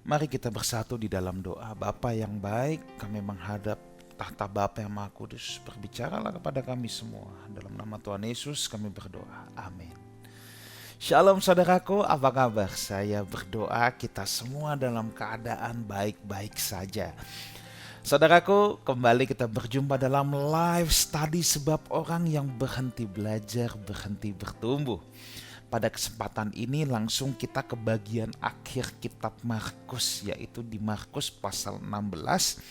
Mari kita bersatu di dalam doa. Bapa yang baik, kami menghadap tahta Bapa yang Maha Kudus. Berbicaralah kepada kami semua. Dalam nama Tuhan Yesus kami berdoa. Amin. Shalom saudaraku, apa kabar? Saya berdoa kita semua dalam keadaan baik-baik saja. Saudaraku, kembali kita berjumpa dalam live study sebab orang yang berhenti belajar, berhenti bertumbuh. Pada kesempatan ini langsung kita ke bagian akhir kitab Markus, yaitu di Markus pasal 16.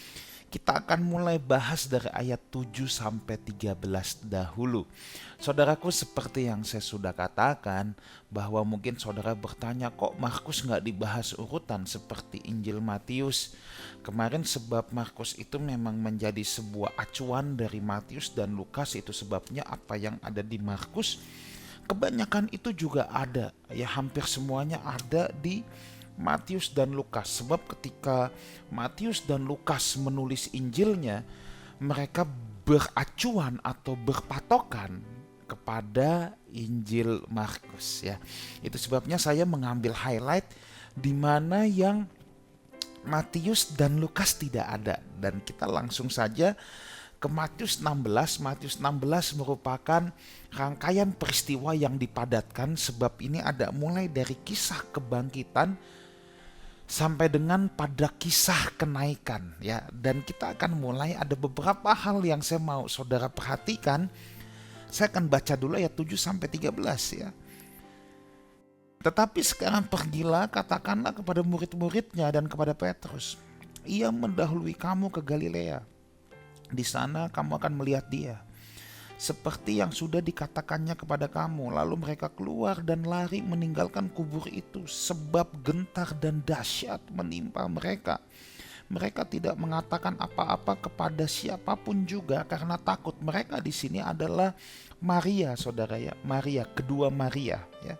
Kita akan mulai bahas dari ayat 7 sampai 13 dahulu. Saudaraku, seperti yang saya sudah katakan, bahwa mungkin saudara bertanya, kok Markus nggak dibahas urutan seperti Injil Matius? Kemarin sebab Markus itu memang menjadi sebuah acuan dari Matius dan Lukas, itu sebabnya apa yang ada di Markus kebanyakan itu juga ada, ya hampir semuanya ada di Matius dan Lukas. Sebab ketika Matius dan Lukas menulis Injilnya, mereka beracuan atau berpatokan kepada Injil Markus, ya. Itu sebabnya saya mengambil highlight di mana yang Matius dan Lukas tidak ada, dan kita langsung saja ke Matius 16. Matius 16 merupakan rangkaian peristiwa yang dipadatkan, sebab ini ada mulai dari kisah kebangkitan sampai dengan pada kisah kenaikan, ya. Dan kita akan mulai, ada beberapa hal yang saya mau saudara perhatikan. Saya akan baca dulu ayat 7 sampai 13, ya. Tetapi sekarang pergilah, katakanlah kepada murid-muridnya dan kepada Petrus, ia mendahului kamu ke Galilea. Di sana kamu akan melihat dia, seperti yang sudah dikatakannya kepada kamu. Lalu mereka keluar dan lari meninggalkan kubur itu, sebab gentar dan dahsyat menimpa mereka. Mereka tidak mengatakan apa-apa kepada siapapun juga karena takut. Mereka di sini adalah Maria, saudara, ya, Maria, kedua Maria, ya.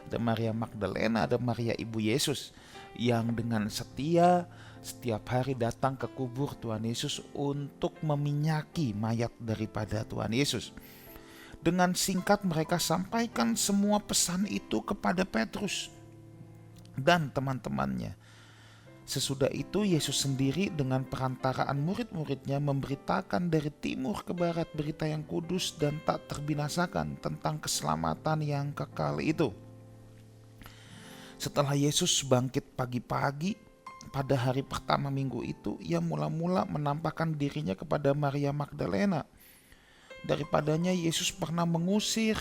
Ada Maria Magdalena, ada Maria ibu Yesus, yang dengan setia setiap hari datang ke kubur Tuhan Yesus untuk meminyaki mayat daripada Tuhan Yesus. Dengan singkat mereka sampaikan semua pesan itu kepada Petrus dan teman-temannya. Sesudah itu Yesus sendiri dengan perantaraan murid-muridnya memberitakan dari timur ke barat berita yang kudus dan tak terbinasakan tentang keselamatan yang kekal itu. Setelah Yesus bangkit pagi-pagi pada hari pertama minggu itu, ia mula-mula menampakkan dirinya kepada Maria Magdalena. Daripadanya Yesus pernah mengusir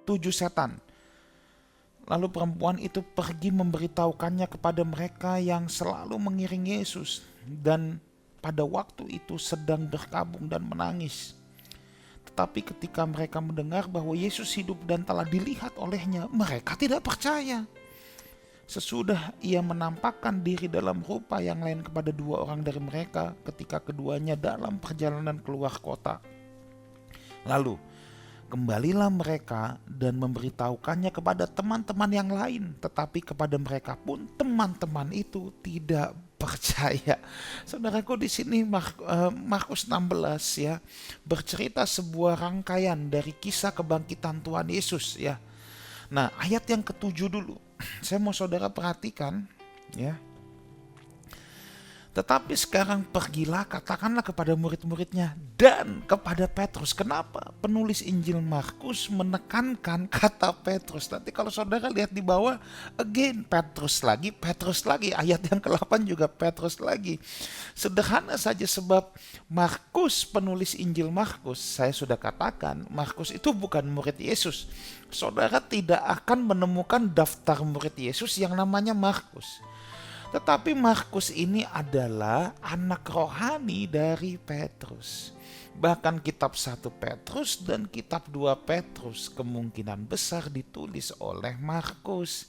7 setan. Lalu perempuan itu pergi memberitahukannya kepada mereka yang selalu mengiring Yesus, dan pada waktu itu sedang berkabung dan menangis. Tetapi ketika mereka mendengar bahwa Yesus hidup dan telah dilihat olehnya, mereka tidak percaya. Sesudah ia menampakkan diri dalam rupa yang lain kepada 2 orang dari mereka ketika keduanya dalam perjalanan keluar kota. Lalu kembalilah mereka dan memberitahukannya kepada teman-teman yang lain, tetapi kepada mereka pun teman-teman itu tidak percaya. Saudaraku, di sini Markus 16, ya, bercerita sebuah rangkaian dari kisah kebangkitan Tuhan Yesus, ya. Nah, ayat yang ke-7 dulu. Saya mau saudara perhatikan, ya. Tetapi sekarang pergilah, katakanlah kepada murid-muridnya dan kepada Petrus. Kenapa penulis Injil Markus menekankan kata Petrus? Nanti kalau saudara lihat di bawah, again Petrus lagi, ayat yang ke-8 juga Petrus lagi. Sederhana saja, sebab Markus, penulis Injil Markus, saya sudah katakan, Markus itu bukan murid Yesus. Saudara tidak akan menemukan daftar murid Yesus yang namanya Markus. Tetapi Markus ini adalah anak rohani dari Petrus. Bahkan kitab 1 Petrus dan kitab 2 Petrus kemungkinan besar ditulis oleh Markus.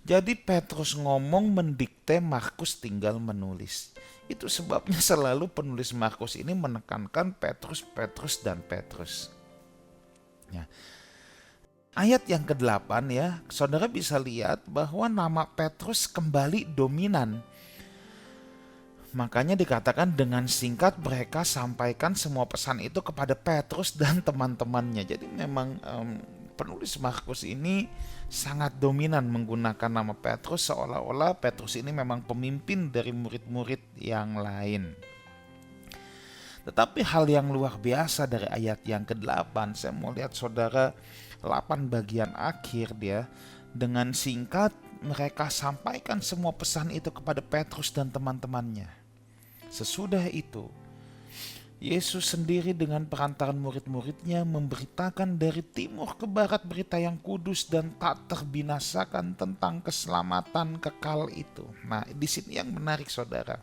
Jadi Petrus ngomong mendikte, Markus tinggal menulis. Itu sebabnya selalu penulis Markus ini menekankan Petrus, Petrus, dan Petrus. Ya. Ayat yang ke-8, ya, saudara bisa lihat bahwa nama Petrus kembali dominan. Makanya dikatakan dengan singkat mereka sampaikan semua pesan itu kepada Petrus dan teman-temannya. Jadi memang penulis Markus ini sangat dominan menggunakan nama Petrus, seolah-olah Petrus ini memang pemimpin dari murid-murid yang lain. Tetapi hal yang luar biasa dari ayat yang ke-8, saya mau lihat saudara, 8 bagian akhir dia, dengan singkat mereka sampaikan semua pesan itu kepada Petrus dan teman-temannya. Sesudah itu, Yesus sendiri dengan perantaran murid-muridnya memberitakan dari timur ke barat berita yang kudus dan tak terbinasakan tentang keselamatan kekal itu. Nah, di sini yang menarik saudara.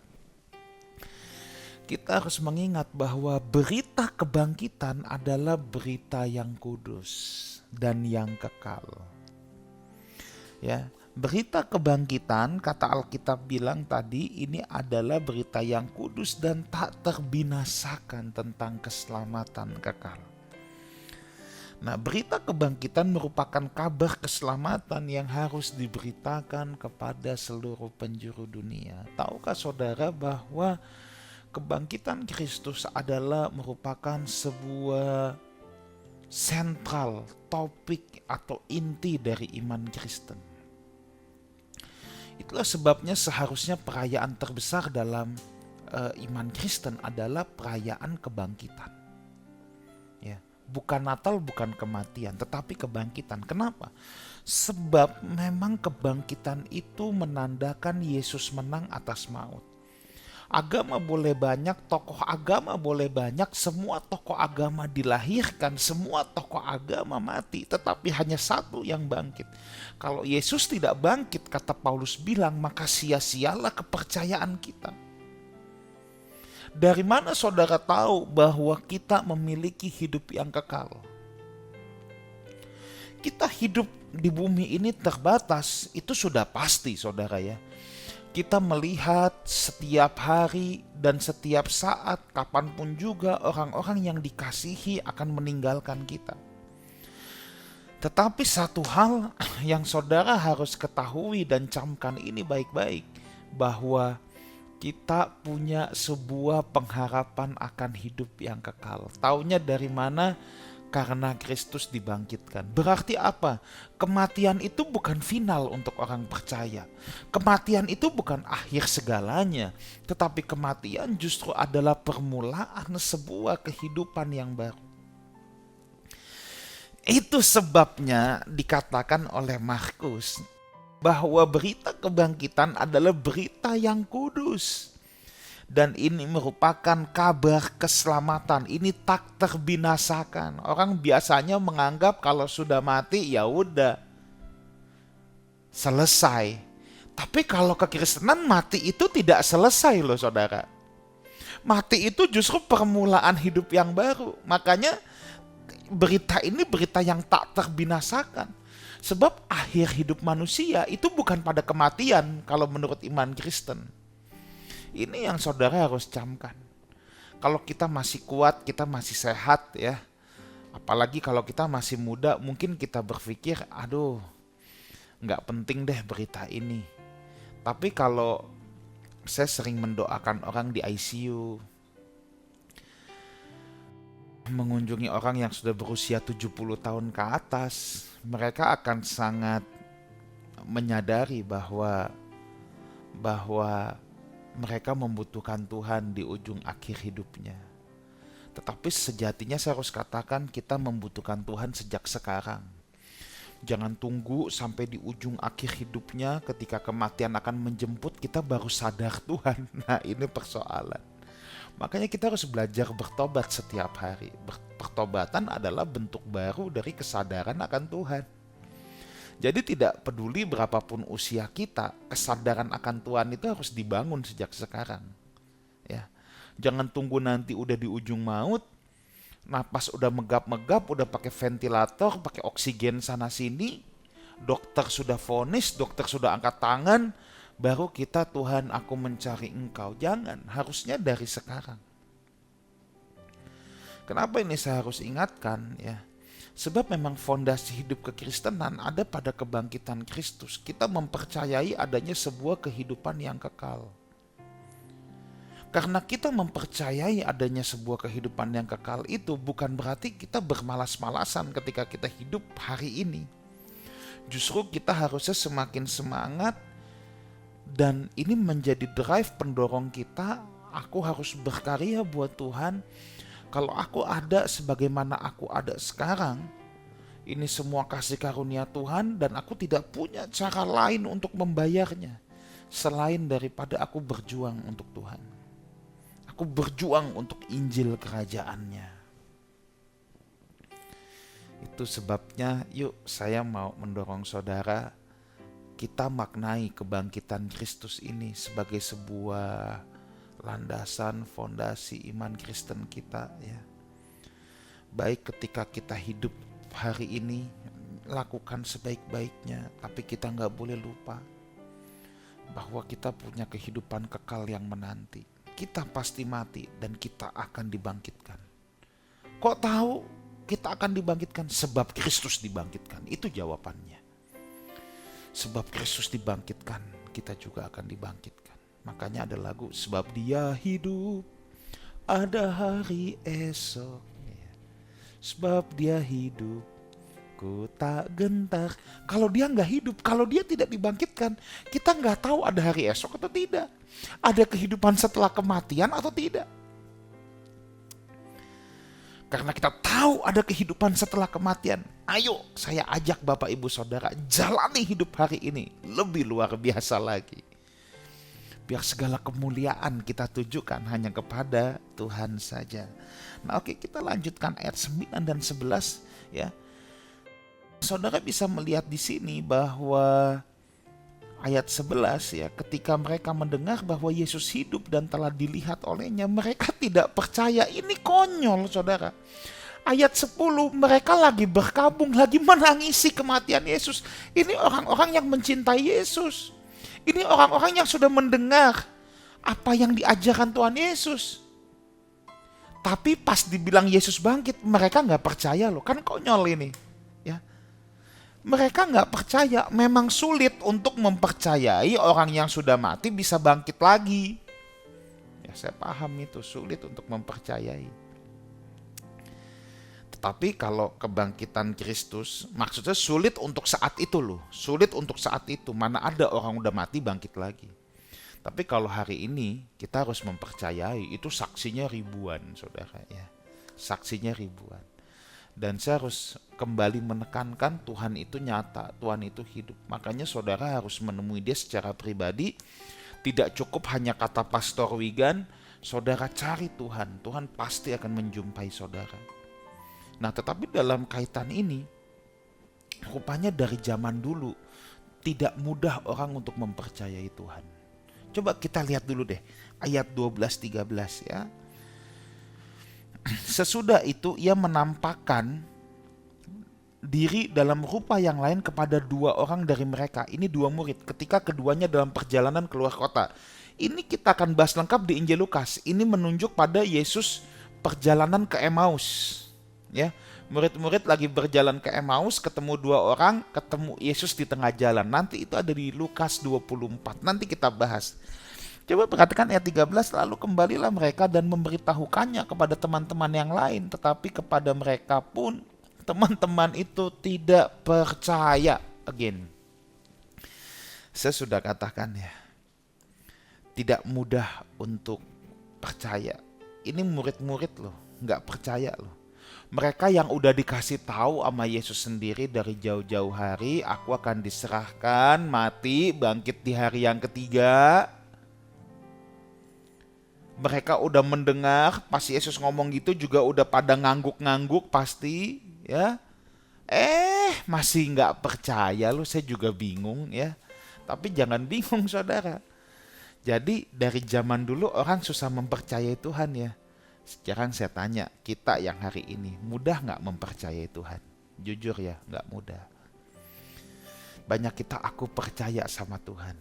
Kita harus mengingat bahwa berita kebangkitan adalah berita yang kudus dan yang kekal. Ya, berita kebangkitan, kata Alkitab bilang tadi, ini adalah berita yang kudus dan tak terbinasakan tentang keselamatan kekal. Nah, berita kebangkitan merupakan kabar keselamatan yang harus diberitakan kepada seluruh penjuru dunia. Tahukah saudara bahwa kebangkitan Kristus adalah merupakan sebuah sentral topik atau inti dari iman Kristen. Itulah sebabnya seharusnya perayaan terbesar dalam iman Kristen adalah perayaan kebangkitan. Ya, bukan Natal, bukan kematian, tetapi kebangkitan. Kenapa? Sebab memang kebangkitan itu menandakan Yesus menang atas maut. Agama boleh banyak, tokoh agama boleh banyak, semua tokoh agama dilahirkan, semua tokoh agama mati, tetapi hanya satu yang bangkit. Kalau Yesus tidak bangkit, kata Paulus bilang, maka sia-sialah kepercayaan kita. Dari mana saudara tahu bahwa kita memiliki hidup yang kekal? Kita hidup di bumi ini terbatas, itu sudah pasti saudara ya. Kita melihat setiap hari dan setiap saat, kapanpun juga orang-orang yang dikasihi akan meninggalkan kita. Tetapi satu hal yang saudara harus ketahui dan camkan ini baik-baik, bahwa kita punya sebuah pengharapan akan hidup yang kekal. Taunya dari mana? Karena Kristus dibangkitkan. Berarti apa? Kematian itu bukan final untuk orang percaya. Kematian itu bukan akhir segalanya. Tetapi kematian justru adalah permulaan sebuah kehidupan yang baru. Itu sebabnya dikatakan oleh Markus bahwa berita kebangkitan adalah berita yang kudus. Dan ini merupakan kabar keselamatan. Ini tak terbinasakan. Orang biasanya menganggap kalau sudah mati ya udah selesai. Tapi kalau kekristenan mati itu tidak selesai loh saudara. Mati itu justru permulaan hidup yang baru. Makanya berita ini berita yang tak terbinasakan. Sebab akhir hidup manusia itu bukan pada kematian kalau menurut iman Kristen. Ini yang saudara harus camkan. Kalau kita masih kuat, kita masih sehat ya. Apalagi kalau kita masih muda, mungkin kita berpikir, aduh, nggak penting deh berita ini. Tapi kalau saya sering mendoakan orang di ICU, mengunjungi orang yang sudah berusia 70 tahun ke atas, mereka akan sangat menyadari bahwa mereka membutuhkan Tuhan di ujung akhir hidupnya. Tetapi sejatinya saya harus katakan kita membutuhkan Tuhan sejak sekarang. Jangan tunggu sampai di ujung akhir hidupnya ketika kematian akan menjemput kita baru sadar Tuhan. Nah ini persoalan. Makanya kita harus belajar bertobat setiap hari. Pertobatan adalah bentuk baru dari kesadaran akan Tuhan. Jadi tidak peduli berapapun usia kita, kesadaran akan Tuhan itu harus dibangun sejak sekarang. Ya. Jangan tunggu nanti udah di ujung maut, napas udah megap-megap, udah pakai ventilator, pakai oksigen sana sini, dokter sudah vonis, dokter sudah angkat tangan, baru kita Tuhan aku mencari Engkau. Jangan, harusnya dari sekarang. Kenapa ini saya harus ingatkan ya? Sebab memang fondasi hidup kekristenan ada pada kebangkitan Kristus. Kita mempercayai adanya sebuah kehidupan yang kekal. Karena kita mempercayai adanya sebuah kehidupan yang kekal itu bukan berarti kita bermalas-malasan ketika kita hidup hari ini. Justru kita harusnya semakin semangat, dan ini menjadi drive pendorong kita. Aku harus berkarya buat Tuhan. Kalau aku ada sebagaimana aku ada sekarang, ini semua kasih karunia Tuhan, dan aku tidak punya cara lain untuk membayarnya selain daripada aku berjuang untuk Tuhan. Aku berjuang untuk Injil kerajaannya. Itu sebabnya yuk saya mau mendorong saudara, kita maknai kebangkitan Kristus ini sebagai sebuah landasan fondasi iman Kristen kita ya. Baik ketika kita hidup hari ini, lakukan sebaik-baiknya, tapi kita gak boleh lupa bahwa kita punya kehidupan kekal yang menanti. Kita pasti mati dan kita akan dibangkitkan. Kok tahu kita akan dibangkitkan? Sebab Kristus dibangkitkan. Itu jawabannya. Sebab Kristus dibangkitkan, kita juga akan dibangkitkan. Makanya ada lagu, sebab Dia hidup, ada hari esok. Sebab Dia hidup, ku tak gentar. Kalau Dia nggak hidup, kalau Dia tidak dibangkitkan, kita nggak tahu ada hari esok atau tidak. Ada kehidupan setelah kematian atau tidak. Karena kita tahu ada kehidupan setelah kematian, ayo saya ajak Bapak Ibu Saudara jalani hidup hari ini lebih luar biasa lagi. Biar segala kemuliaan kita tujukan hanya kepada Tuhan saja. Nah oke, kita lanjutkan ayat 9 dan 11 ya. Saudara bisa melihat di sini bahwa ayat 11 ya, ketika mereka mendengar bahwa Yesus hidup dan telah dilihat olehnya, mereka tidak percaya. Ini konyol saudara. Ayat 10, mereka lagi berkabung, lagi menangisi kematian Yesus. Ini orang-orang yang mencintai Yesus. Ini orang-orang yang sudah mendengar apa yang diajarkan Tuhan Yesus. Tapi pas dibilang Yesus bangkit, mereka gak percaya loh. Kan konyol ini ya. Mereka gak percaya. Memang sulit untuk mempercayai orang yang sudah mati bisa bangkit lagi. Ya saya paham itu, sulit untuk mempercayai. Tetapi kalau kebangkitan Kristus, maksudnya sulit untuk saat itu loh. Sulit untuk saat itu, mana ada orang udah mati bangkit lagi. Tapi kalau hari ini kita harus mempercayai, itu saksinya ribuan saudara ya. Saksinya ribuan. Dan saya harus kembali menekankan Tuhan itu nyata, Tuhan itu hidup. Makanya saudara harus menemui Dia secara pribadi. Tidak cukup hanya kata Pastor Wigan, saudara cari Tuhan. Tuhan pasti akan menjumpai saudara. Nah tetapi dalam kaitan ini, rupanya dari zaman dulu tidak mudah orang untuk mempercayai Tuhan. Coba kita lihat dulu deh ayat 12-13 ya. Sesudah itu ia menampakkan diri dalam rupa yang lain kepada dua orang dari mereka. Ini dua murid ketika keduanya dalam perjalanan keluar kota. Ini kita akan bahas lengkap di Injil Lukas. Ini menunjuk pada Yesus perjalanan ke Emmaus. Ya, murid-murid lagi berjalan ke Emmaus, ketemu dua orang, ketemu Yesus di tengah jalan. Nanti itu ada di Lukas 24. Nanti kita bahas. Coba perhatikan ayat 13, lalu kembalilah mereka dan memberitahukannya kepada teman-teman yang lain, tetapi kepada mereka pun teman-teman itu tidak percaya. Again, saya sudah katakan ya, tidak mudah untuk percaya. Ini murid-murid loh, nggak percaya loh. Mereka yang udah dikasih tahu sama Yesus sendiri dari jauh-jauh hari, aku akan diserahkan, mati, bangkit di hari yang ketiga. Mereka udah mendengar, pas Yesus ngomong gitu juga udah pada ngangguk-ngangguk pasti ya. Masih nggak percaya loh, saya juga bingung ya. Tapi jangan bingung saudara. Jadi dari zaman dulu orang susah mempercayai Tuhan ya. Sekarang saya tanya, kita yang hari ini mudah gak mempercayai Tuhan? Jujur ya, gak mudah. Banyak kita aku percaya sama Tuhan,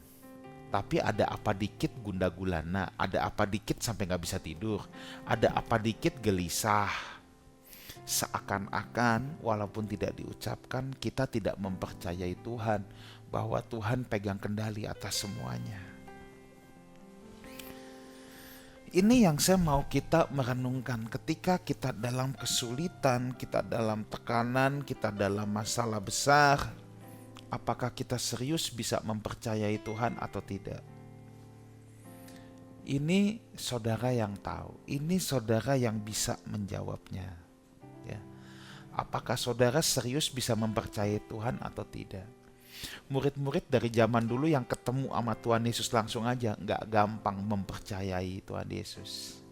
tapi ada apa dikit gundah gulana, ada apa dikit sampai gak bisa tidur, ada apa dikit gelisah. Seakan-akan walaupun tidak diucapkan, kita tidak mempercayai Tuhan, bahwa Tuhan pegang kendali atas semuanya. Ini yang saya mau kita merenungkan ketika kita dalam kesulitan, kita dalam tekanan, kita dalam masalah besar. Apakah kita serius bisa mempercayai Tuhan atau tidak? Ini saudara yang tahu, ini saudara yang bisa menjawabnya. Ya. Apakah saudara serius bisa mempercayai Tuhan atau tidak? Murid-murid dari zaman dulu yang ketemu sama Tuhan Yesus langsung aja nggak gampang mempercayai Tuhan Yesus.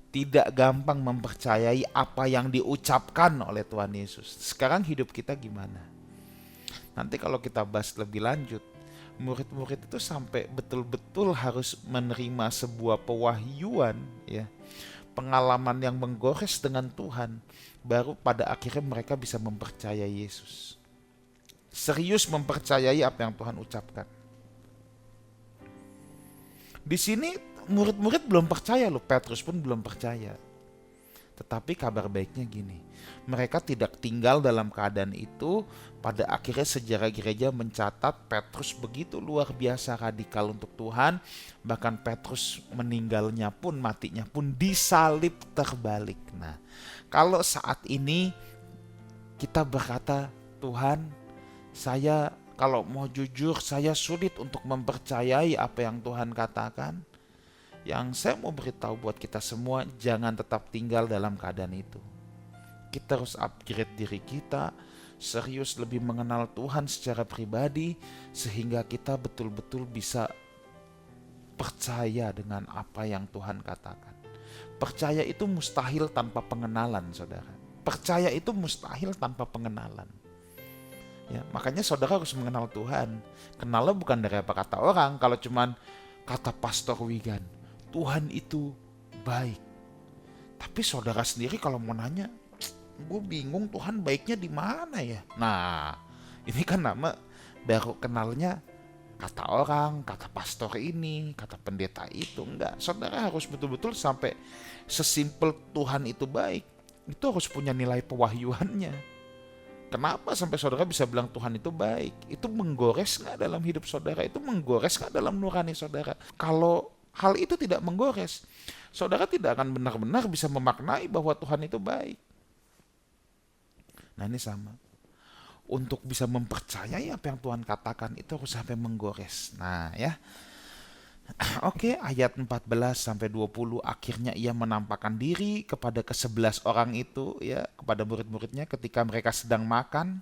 Tidak gampang mempercayai apa yang diucapkan oleh Tuhan Yesus. Sekarang hidup kita gimana? Nanti kalau kita bahas lebih lanjut, murid-murid itu sampai betul-betul harus menerima sebuah pewahyuan, ya, pengalaman yang menggores dengan Tuhan, baru pada akhirnya mereka bisa mempercayai Yesus. Serius mempercayai apa yang Tuhan ucapkan. Di sini murid-murid belum percaya loh, Petrus pun belum percaya. Tetapi kabar baiknya gini, mereka tidak tinggal dalam keadaan itu. Pada akhirnya sejarah gereja mencatat Petrus begitu luar biasa radikal untuk Tuhan. Bahkan Petrus meninggalnya pun, matinya pun disalib terbalik. Nah, kalau saat ini kita berkata, Tuhan, saya kalau mau jujur, saya sulit untuk mempercayai apa yang Tuhan katakan. Yang saya mau beritahu buat kita semua, jangan tetap tinggal dalam keadaan itu. Kita harus upgrade diri kita, serius lebih mengenal Tuhan secara pribadi, sehingga kita betul-betul bisa percaya dengan apa yang Tuhan katakan. Percaya itu mustahil tanpa pengenalan, saudara. Percaya itu mustahil tanpa pengenalan. Ya, makanya saudara harus mengenal Tuhan. Kenalnya bukan dari apa kata orang. Kalau cuman kata Pastor Wigan, Tuhan itu baik. Tapi saudara sendiri kalau mau nanya, gue bingung Tuhan baiknya di mana ya? Nah, ini kan nama baru kenalnya kata orang, kata pastor ini, kata pendeta itu. Enggak, saudara harus betul-betul sampai sesimpel Tuhan itu baik. Itu harus punya nilai pewahyuannya. Kenapa sampai saudara bisa bilang Tuhan itu baik? Itu menggores gak dalam hidup saudara? Itu menggores gak dalam nurani saudara? Kalau hal itu tidak menggores, saudara tidak akan benar-benar bisa memaknai bahwa Tuhan itu baik. Nah, ini sama. Untuk bisa mempercayai apa yang Tuhan katakan itu harus sampai menggores. Nah, ya. Oke, ayat 14 sampai 20, akhirnya ia menampakkan diri kepada ke-11 orang itu, ya, kepada murid-muridnya ketika mereka sedang makan.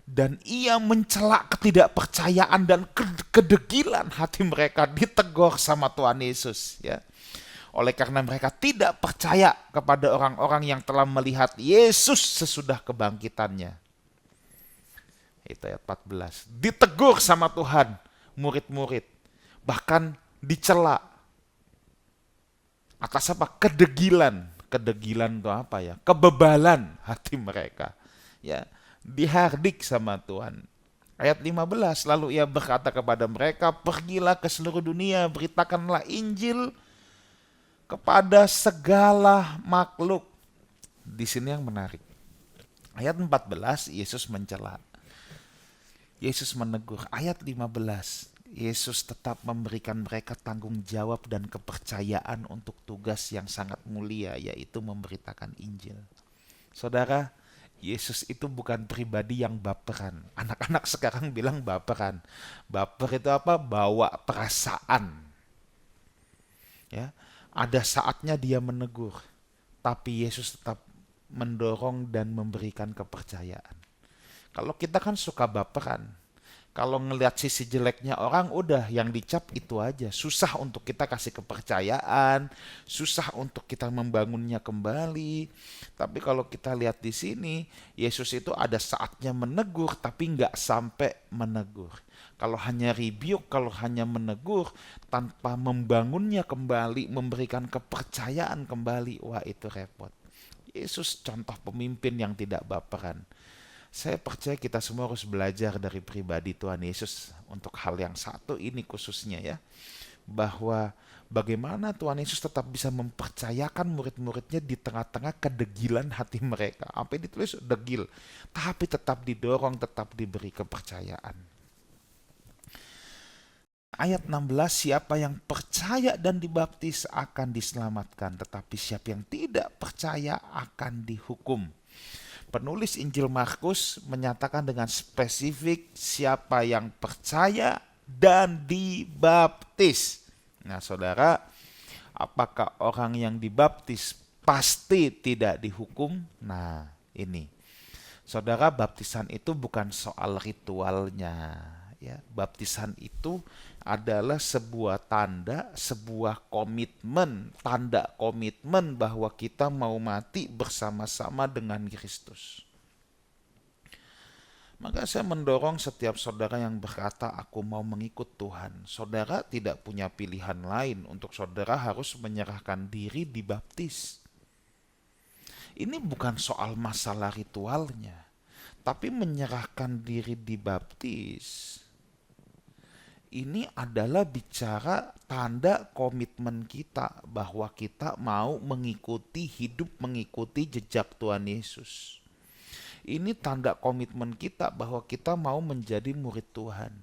Dan ia mencela ketidakpercayaan dan kedegilan hati mereka, ditegur sama Tuhan Yesus, ya. Oleh karena mereka tidak percaya kepada orang-orang yang telah melihat Yesus sesudah kebangkitannya. Itu ayat 14. Ditegur sama Tuhan murid-murid, bahkan dicela atas apa? Kedegilan. Kedegilan itu apa ya? Kebebalan hati mereka, ya. Dihardik sama Tuhan. Ayat 15, lalu ia berkata kepada mereka, pergilah ke seluruh dunia, beritakanlah Injil kepada segala makhluk. Di sini yang menarik. Ayat 14, Yesus mencela. Yesus menegur. Ayat 15, Yesus tetap memberikan mereka tanggung jawab dan kepercayaan untuk tugas yang sangat mulia, yaitu memberitakan Injil. Saudara, Yesus itu bukan pribadi yang baperan. Anak-anak sekarang bilang baperan. Baper itu apa? Bawa perasaan. Ya, ada saatnya dia menegur, tapi Yesus tetap mendorong dan memberikan kepercayaan. Kalau kita kan suka baperan. Kalau ngelihat sisi jeleknya orang, udah yang dicap itu aja. Susah untuk kita kasih kepercayaan, susah untuk kita membangunnya kembali. Tapi kalau kita lihat di sini, Yesus itu ada saatnya menegur, tapi nggak sampai menegur. Kalau hanya rebuke, kalau hanya menegur, tanpa membangunnya kembali, memberikan kepercayaan kembali, wah itu repot. Yesus contoh pemimpin yang tidak baperan. Saya percaya kita semua harus belajar dari pribadi Tuhan Yesus untuk hal yang satu ini khususnya, ya. Bahwa bagaimana Tuhan Yesus tetap bisa mempercayakan murid-muridnya di tengah-tengah kedegilan hati mereka. Apa yang ditulis degil, tapi tetap didorong, tetap diberi kepercayaan. Ayat 16, siapa yang percaya dan dibaptis akan diselamatkan, tetapi siapa yang tidak percaya akan dihukum. Penulis Injil Markus menyatakan dengan spesifik siapa yang percaya dan dibaptis. Nah, saudara, apakah orang yang dibaptis pasti tidak dihukum? Nah, ini. Saudara, baptisan itu bukan soal ritualnya, ya. Baptisan itu adalah sebuah tanda, sebuah komitmen, tanda komitmen bahwa kita mau mati bersama-sama dengan Kristus. Maka saya mendorong setiap saudara yang berkata, aku mau mengikut Tuhan. Saudara tidak punya pilihan lain, untuk saudara harus menyerahkan diri dibaptis. Ini bukan soal masalah ritualnya, tapi menyerahkan diri dibaptis. Ini adalah bicara tanda komitmen kita bahwa kita mau mengikuti hidup, mengikuti jejak Tuhan Yesus. Ini tanda komitmen kita bahwa kita mau menjadi murid Tuhan.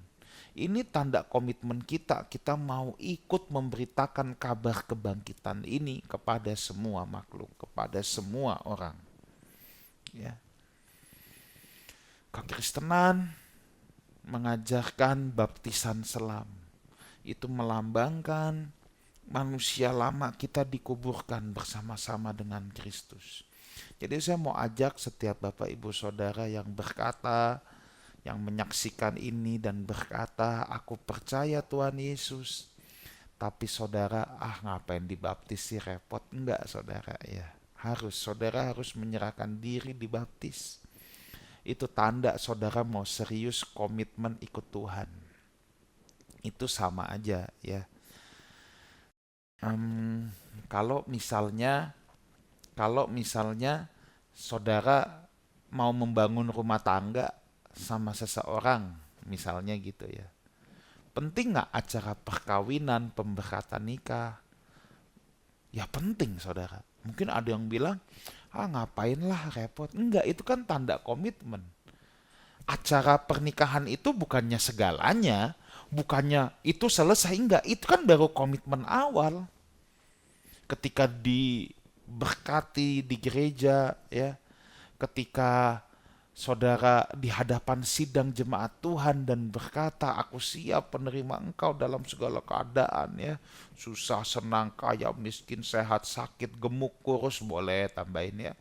Ini tanda komitmen kita mau ikut memberitakan kabar kebangkitan ini kepada semua makhluk, kepada semua orang. Ya. Kekristenan mengajarkan baptisan selam. Itu melambangkan manusia lama kita dikuburkan bersama-sama dengan Kristus. Jadi saya mau ajak setiap Bapak Ibu Saudara yang berkata, yang menyaksikan ini dan berkata, aku percaya Tuhan Yesus. Tapi saudara, ngapain dibaptis sih, repot. Enggak saudara, ya. Saudara harus menyerahkan diri dibaptis. Itu tanda saudara mau serius komitmen ikut Tuhan. Itu sama aja, ya. Kalau misalnya saudara mau membangun rumah tangga sama seseorang, misalnya gitu ya. Penting nggak acara perkawinan, pemberkatan nikah? Ya penting saudara. Mungkin ada yang bilang, ngapain lah repot. Enggak, itu kan tanda komitmen. Acara pernikahan itu bukannya segalanya, bukannya itu selesai, enggak. Itu kan baru komitmen awal. Ketika diberkati di gereja, ya, ketika saudara di hadapan sidang jemaat Tuhan dan berkata, aku siap menerima engkau dalam segala keadaan, ya, susah, senang, kaya, miskin, sehat, sakit, gemuk, kurus, boleh tambahin, ya.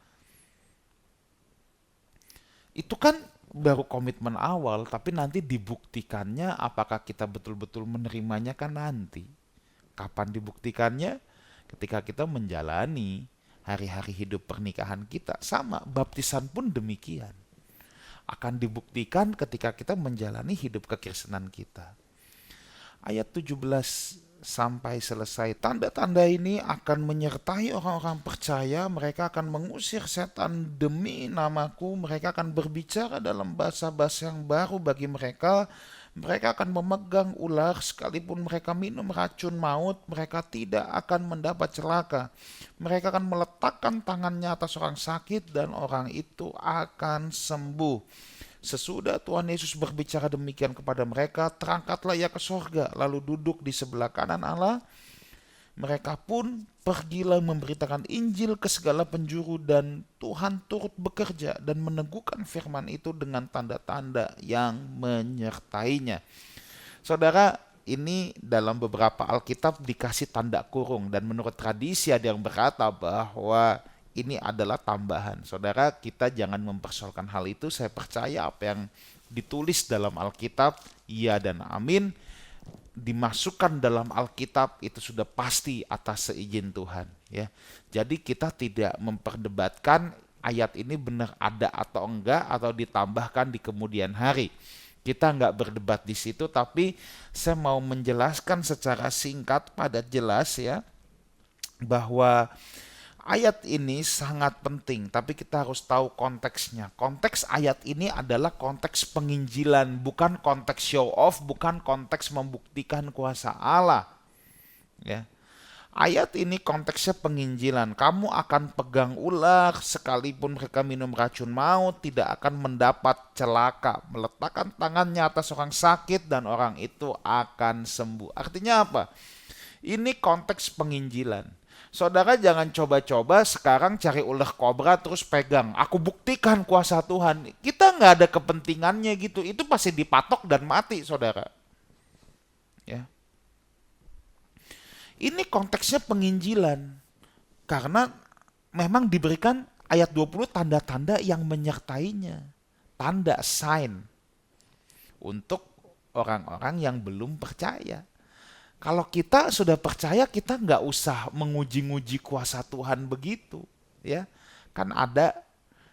Itu kan baru komitmen awal, tapi nanti dibuktikannya apakah kita betul-betul menerimanya kan nanti. Kapan dibuktikannya? Ketika kita menjalani hari-hari hidup pernikahan kita. Sama, baptisan pun demikian. Akan dibuktikan ketika kita menjalani hidup kekristenan kita. Ayat 17 sampai selesai. Tanda-tanda ini akan menyertai orang-orang percaya. Mereka akan mengusir setan demi namaku. Mereka akan berbicara dalam bahasa-bahasa yang baru bagi mereka. Mereka akan memegang ular, sekalipun mereka minum racun maut, mereka tidak akan mendapat celaka. Mereka akan meletakkan tangannya atas orang sakit dan orang itu akan sembuh. Sesudah Tuhan Yesus berbicara demikian kepada mereka, terangkatlah ia ke sorga, lalu duduk di sebelah kanan Allah. Mereka pun pergilah memberitakan Injil ke segala penjuru dan Tuhan turut bekerja dan meneguhkan firman itu dengan tanda-tanda yang menyertainya. Saudara, ini dalam beberapa Alkitab dikasih tanda kurung dan menurut tradisi ada yang berkata bahwa ini adalah tambahan. Saudara, kita jangan mempersoalkan hal itu. Saya percaya apa yang ditulis dalam Alkitab, ya dan amin, dimasukkan dalam Alkitab itu sudah pasti atas seizin Tuhan, ya. Jadi kita tidak memperdebatkan ayat ini benar ada atau enggak atau ditambahkan di kemudian hari. Kita enggak berdebat di situ, tapi saya mau menjelaskan secara singkat padat jelas, ya, bahwa ayat ini sangat penting, tapi kita harus tahu konteksnya. Konteks ayat ini adalah konteks penginjilan, bukan konteks show off, bukan konteks membuktikan kuasa Allah. Ya. Ayat ini konteksnya penginjilan. Kamu akan pegang ular, sekalipun mereka minum racun maut, tidak akan mendapat celaka. Meletakkan tangannya atas orang sakit dan orang itu akan sembuh. Artinya apa? Ini konteks penginjilan. Saudara jangan coba-coba sekarang cari ular kobra terus pegang. Aku buktikan kuasa Tuhan. Kita nggak ada kepentingannya gitu. Itu pasti dipatok dan mati, saudara. Ya. Ini konteksnya penginjilan. Karena memang diberikan ayat 20 tanda-tanda yang menyertainya. Tanda, sign. Untuk orang-orang yang belum percaya. Kalau kita sudah percaya, kita nggak usah menguji-nguji kuasa Tuhan begitu. Ya, kan ada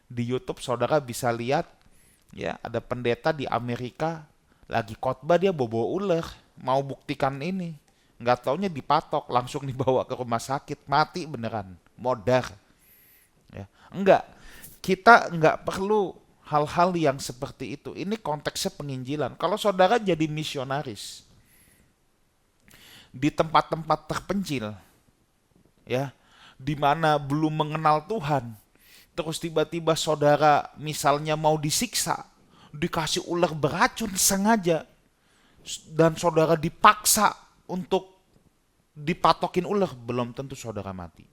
di YouTube, saudara bisa lihat, ya, ada pendeta di Amerika lagi khotbah, dia bawa ular, mau buktikan ini. Nggak taunya dipatok, langsung dibawa ke rumah sakit, mati beneran, modar. Ya. Enggak, kita nggak perlu hal-hal yang seperti itu. Ini konteksnya penginjilan. Kalau saudara jadi misionaris di tempat-tempat terpencil, ya, di mana belum mengenal Tuhan, terus tiba-tiba saudara misalnya mau disiksa, dikasih ular beracun sengaja, dan saudara dipaksa untuk dipatokin ular, belum tentu saudara mati.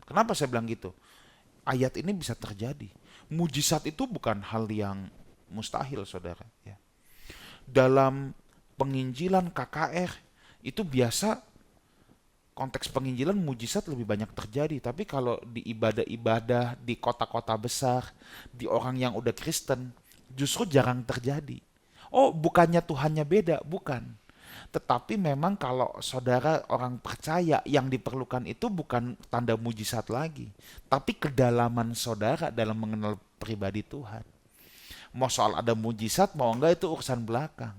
Kenapa saya bilang gitu? Ayat ini bisa terjadi. Mujizat itu bukan hal yang mustahil, saudara. Ya. Dalam penginjilan KKR, itu biasa konteks penginjilan mujizat lebih banyak terjadi. Tapi kalau di ibadah-ibadah, di kota-kota besar, di orang yang udah Kristen, justru jarang terjadi. Oh, bukannya Tuhannya beda, bukan. Tetapi memang kalau saudara orang percaya, yang diperlukan itu bukan tanda mujizat lagi, tapi kedalaman saudara dalam mengenal pribadi Tuhan. Mau soal ada mujizat, mau enggak, itu urusan belakang.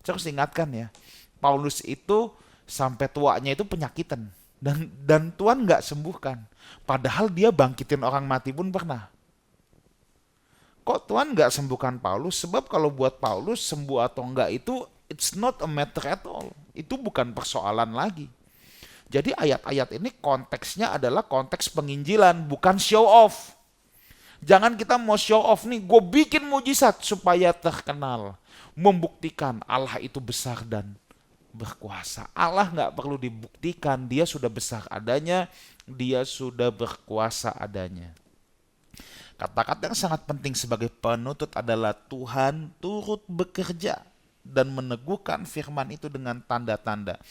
Saya harus ingatkan ya, Paulus itu sampai tuanya itu penyakitan. Dan Tuhan nggak sembuhkan. Padahal dia bangkitin orang mati pun pernah. Kok Tuhan nggak sembuhkan Paulus? Sebab kalau buat Paulus sembuh atau enggak itu it's not a matter at all. Itu bukan persoalan lagi. Jadi ayat-ayat ini konteksnya adalah konteks penginjilan, bukan show off. Jangan kita mau show off nih, gue bikin mujizat supaya terkenal. Membuktikan Allah itu besar dan berkuasa. Allah nggak perlu dibuktikan, dia sudah besar adanya, dia sudah berkuasa adanya. Kata-kata yang sangat penting sebagai penutup adalah Tuhan turut bekerja dan meneguhkan firman itu dengan tanda-tanda.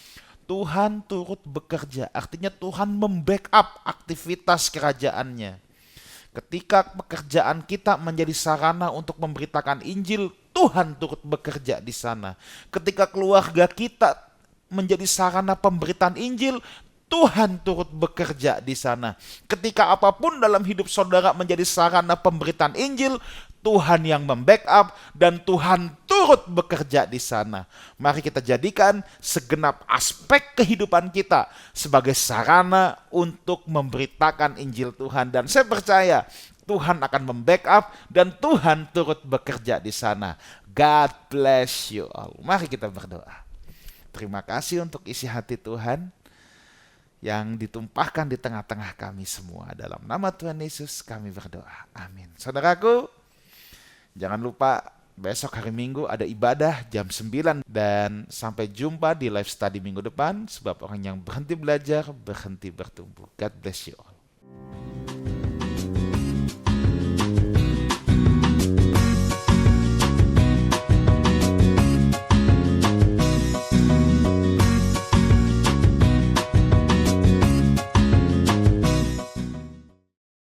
Tuhan turut bekerja, artinya Tuhan membackup aktivitas kerajaannya. Ketika pekerjaan kita menjadi sarana untuk memberitakan Injil, Tuhan turut bekerja di sana. Ketika keluarga kita menjadi sarana pemberitaan Injil, Tuhan turut bekerja di sana. Ketika apapun dalam hidup saudara menjadi sarana pemberitaan Injil, Tuhan yang membackup dan Tuhan turut bekerja di sana. Mari kita jadikan segenap aspek kehidupan kita sebagai sarana untuk memberitakan Injil Tuhan. Dan saya percaya Tuhan akan membackup dan Tuhan turut bekerja di sana. God bless you all. Mari kita berdoa. Terima kasih untuk isi hati Tuhan yang ditumpahkan di tengah-tengah kami semua. Dalam nama Tuhan Yesus kami berdoa. Amin. Saudaraku, jangan lupa besok hari Minggu ada ibadah jam 9. Dan sampai jumpa di live study minggu depan. Sebab orang yang berhenti belajar, berhenti bertumbuh. God bless you all.